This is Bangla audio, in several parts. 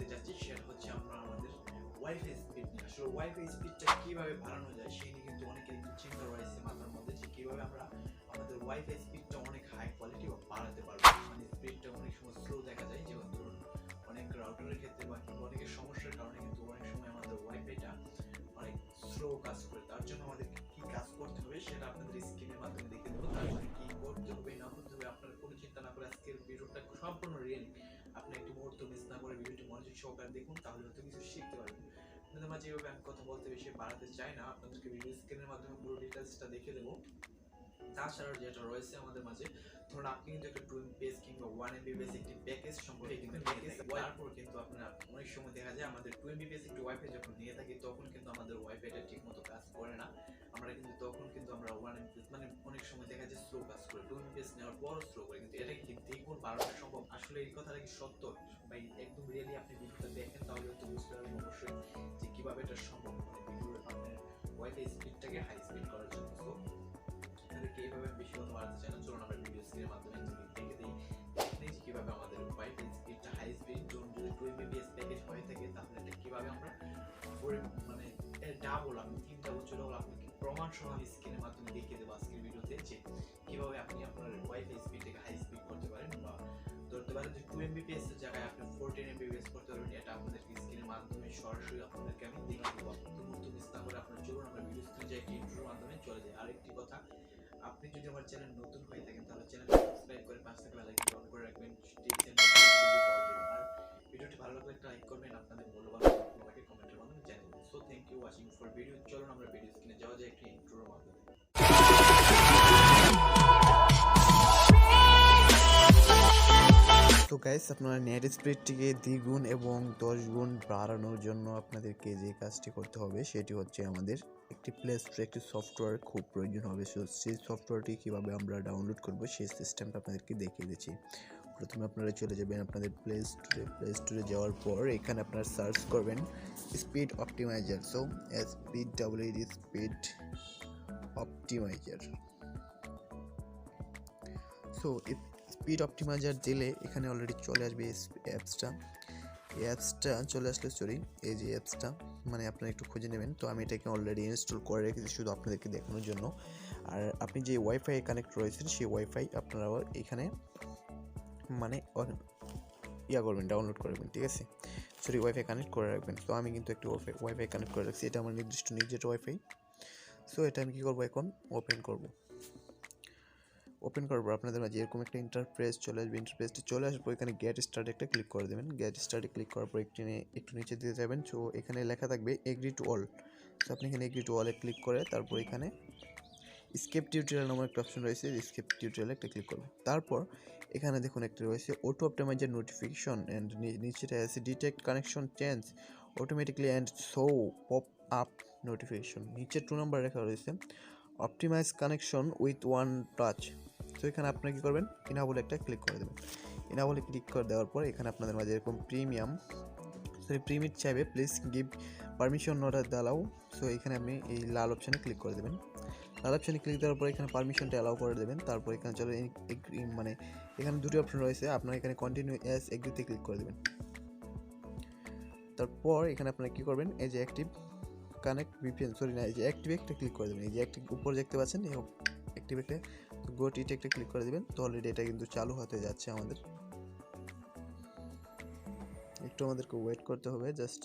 করতে যাচ্ছি সেটা হচ্ছে আমরা আমাদের ওয়াইফাই স্পিড নিয়ে। আসলে ওয়াইফাই স্পিডটা কিভাবে বাড়ানো যায় সেই নিয়ে কিন্তু অনেকের একটু চিন্তা রয়েছে মাথার মধ্যে, যে কিভাবে আমরা আমাদের ওয়াইফাই স্পিডটা অনেক হাই কোয়ালিটি বা বাড়াতে পারবো। মানে স্পিডটা অনেক সময় স্লো দেখা যায়, যেমন ধরুন অনেক রাউটারের ক্ষেত্রে বা অনেকের সমস্যার কারণে কিন্তু অনেক সময় আমাদের ওয়াইফাইটা অনেক স্লো কাজ করে। তার জন্য আমাদের কি কাজ করতে হবে সেটা আপনাদের স্ক্রিনের মাধ্যমে দেখে দেবো। তার জন্য কি করতে হবে না করতে হবে আপনার কোনো চিন্তা না করে আজকের ভিডিওটা সম্পূর্ণ রিয়েল, আপনি একটি মুহূর্ত মিস না করে ভিডিওটি মনোযোগ সহকারে দেখুন, তাহলে হয়তো কিছু শিখতে পারবেন। আপনাদের মাঝে এভাবে আমি কথা বলতে বেশি বাড়াতে চাই না, আপনাদেরকে ভিডিও স্ক্রিনের মাধ্যমে পুরো ডিটেলসটা দেখে দেবো। তাছাড়াও যেটা রয়েছে আমাদের মাঝে, ধরুন আপনি কিন্তু একটা 2 MB কিংবা 1 MB একটি প্যাকেজ সম্পর্কে কিন্তু প্যাকেজ তারপর কিন্তু আপনারা অনেক সময় দেখা যায় আমাদের 2 MB একটি ওয়াইফাই যখন নিয়ে থাকি তখন কিন্তু আমাদের ওয়াইফাইটা ঠিকমতো কাজ করে না। আমরা কিন্তু তখন কিন্তু আমরা 1 MB মানে অনেক সময় দেখা যায় স্লো কাজ করে, 2 MB নেওয়ার পর স্লো করে, কিন্তু এটা কি দ্বিগুণ বাড়ানো সম্ভব? আসলে এই কথাটা কি সত্য ভাই? একদম রিয়েলি আপনি ভিডিওটা দেখেন তাহলে হয়তো বুঝতে পারবেন অবশ্যই যে কিভাবে এটা সম্ভব, মানে ভিডিওর আপনার ওয়াইফাই স্পিডটাকে হাই স্পিড করার জন্য। এইভাবে বেশি কথা বাড়াতে চাই না, চলুন আমরা ভিডিও স্ক্রিনের মাধ্যমে দেখে দিই কিভাবে আমাদের ওয়াইফাই স্পিডটা হাই স্পিড জোন যদি 2 Mbps প্যাকেজ হয়ে থাকে তাহলে এটা কিভাবে আমরা মানে ডাবল, আমি 3 ডাবল চলে হলো আপনাকে প্রমাণ সহ আমি স্ক্রিনের মাধ্যমে দেখিয়ে দেবো আজকের ভিডিওতে, যে কিভাবে আপনি আপনার ওয়াইফাই স্পিডটাকে হাই স্পিড করতে পারেন, বা ধরতে পারেন যে 2 Mbps এর জায়গায় আপনি 14 Mbps করতে পারবেন। এটা আপনাদের স্ক্রিনের মাধ্যমে সরাসরি আপনাদেরকে আমি দেখিয়ে দেবো। মুহূর্ত মিস না করে আপনার চলুন আমরা ভিডিও স্ক্রিনে যাই, একটি ইন্ট্রোর মাধ্যমে চলে যাই। আরেকটি কথা, আপনি যদি আমার চ্যানেল নতুন হয়ে থাকেন তাহলে চ্যানেলটি সাবস্ক্রাইব করে পাশে থাকা বেল আইকনটি অন করে রাখবেন, টিপস এন্ড আর ভিডিওটি ভালো লাগলে একটা লাইক করবেন, আপনাদের মূল্যবান মতামত আমাকে কমেন্টের মাধ্যমে জানাবেন। So thank you watching for video. চলুন আমরা ভিডিও স্ক্রিনে যাওয়া যায় একটি ইন্ট্রোর মাধ্যমে। তো গাইস, আপনারা নেট স্পিডটিকে দ্বিগুণ এবং 10 গুণ বাড়ানোর জন্য আপনাদেরকে যে কাজটি করতে হবে সেটি হচ্ছে আমাদের একটি প্লে স্টোরে একটি সফটওয়্যার খুব প্রয়োজন হবে। সো সেই সফটওয়্যারটি কীভাবে আমরা ডাউনলোড করব সেই সিস্টেমটা আপনাদেরকে দেখিয়ে দিচ্ছি। প্রথমে আপনারা চলে যাবেন আপনাদের প্লে স্টোরে যাওয়ার পর এখানে আপনারা সার্চ করবেন speed optimiser. So SPEED speed optimiser. So speed optimiser দিলে এখানে অলরেডি চলে আসবে অ্যাপসটা। এই অ্যাপসটা চলে আসলে এই যে অ্যাপসটা মানে আপনারা একটু খুঁজে নেবেন। তো আমি এটাকে অলরেডি ইনস্টল করে রেখেছি শুধু আপনাদেরকে দেখানোর জন্য। আর আপনি যে ওয়াইফাই কানেক্ট রয়েছেন সেই ওয়াইফাই আপনারা এখানে মানে করবেন, ডাউনলোড করবেন, ঠিক আছে? ওয়াইফাই কানেক্ট করে রাখবেন। তো আমি কিন্তু একটি ওয়াইফাই কানেক্ট করে রাখছি, এটা আমার নির্দিষ্ট নিজের ওয়াইফাই। সো এটা আমি কী করবো, এখন ওপেন করার পর আপনাদের মাঝে এরকম একটা ইন্টারফেস চলে আসবে। ইন্টারফেসটি চলে আসবে, এখানে গেট স্টার্ট একটা ক্লিক করে দেবেন। গেট স্টার্টে ক্লিক করার পর একটু নিচে দিয়ে যাবেন। সো এখানে লেখা থাকবে এগ্রি টু অল। সো আপনি এখানে এগ্রি টু অলে ক্লিক করে তারপর এখানে স্কেপ টিউটোরিয়াল নামক একটা অপশন রয়েছে, স্কেপ টিউটোরিয়ালে একটা ক্লিক করবেন। তারপর এখানে দেখুন একটা রয়েছে অটো অপটিমাইজার নোটিফিকেশন অ্যান্ড নিচেটা আছে detect connection change automatically and show pop up notification. নিচে 2 নাম্বার লেখা রয়েছে optimise connection with one touch. তো এখানে আপনারা কী করবেন, ইনাবলে একটা ক্লিক করে দেবেন। ইনাবলে ক্লিক করে দেওয়ার পর এখানে আপনাদের মাঝে এরকম প্রিমিয়াম চাইবে, please give permission not allow. So এখানে আপনি এই লাল অপশানে ক্লিক করে দেবেন। লাল অপশানে ক্লিক দেওয়ার পর এখানে পারমিশনটা অ্যালাউ করে দেবেন। তারপর এখানে চলে মানে এখানে দুটি অপশন রয়েছে, আপনারা এখানে কন্টিনিউ অ্যাজ এগ্রিতে ক্লিক করে দেবেন। তারপর এখানে আপনারা কী করবেন, এই যে অ্যাক্টিভ কানেক্ট ভিপিএন এই যে অ্যাক্টিভ একটা ক্লিক করে দেবেন। এই যে অ্যাক্টিভ উপরে দেখতে পাচ্ছেন এই অ্যাক্টিভ একটা গোট ইট একটা ক্লিক করে দেবেন। তো অলরেডি এটা কিন্তু চালু হতে যাচ্ছে আমাদের, একটু আমাদেরকে ওয়েট করতে হবে জাস্ট।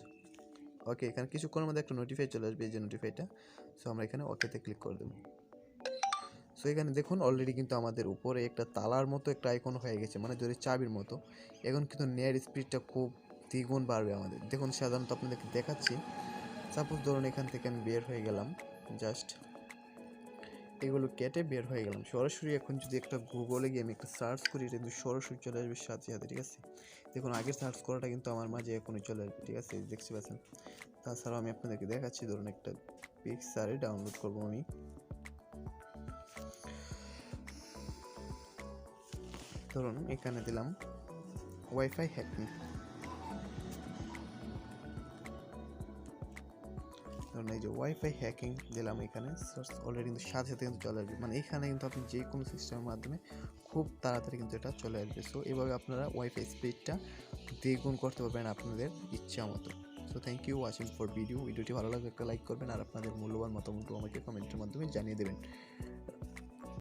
ওকে, এখানে কিছুক্ষণের মধ্যে একটা নোটিফাই চলে আসবে, এই যে নোটিফাইটা। সো আমরা এখানে ওকেতে ক্লিক করে দেবো। সো এখানে দেখুন অলরেডি কিন্তু আমাদের উপরে একটা তালার মতো একটা আইকন হয়ে গেছে, মানে যদি চাবির মতো। এখন কিন্তু নেট স্পিডটা খুব দ্বিগুণ বাড়বে আমাদের। দেখুন সাধারণত আপনাদেরকে দেখাচ্ছি, সাপোজ ধরুন এখান থেকে আমি বের হয়ে গেলাম, জাস্ট এগুলো কেটে বের হয়ে গেলাম সরাসরি। এখন যদি একটা গুগলে গিয়ে আমি একটা সার্চ করি, এটা কিন্তু সরাসরি চলে আসবে সাথে সাথে, ঠিক আছে? দেখুন আগের সার্চ করাটা কিন্তু আমার মাঝে এখনই চলে আসবে, ঠিক আছে? দেখতে পাচ্ছেন। তাছাড়াও আমি আপনাদেরকে দেখাচ্ছি, ধরুন একটা পিকচারে ডাউনলোড করবো আমি। ধরুন এখানে দিলাম ওয়াইফাই হ্যাকিং। ধরুন এই যে ওয়াইফাই হ্যাকিং দিলাম, এখানে সার্চ অলরেডি কিন্তু সাথে সাথে কিন্তু চলে আসবে। মানে এখানে কিন্তু আপনি যে কোনো সিস্টেমের মাধ্যমে খুব তাড়াতাড়ি কিন্তু এটা চলে আসবে। সো এইভাবে আপনারা ওয়াইফাই স্পিডটা দ্বিগুণ করতে পারবেন আপনাদের ইচ্ছা মতো। So thank you watching for ভিডিওটি ভালো লাগলে একটা লাইক করবেন আর আপনাদের মূল্যবান মতামত আমাকে কমেন্টের মাধ্যমে জানিয়ে দেবেন।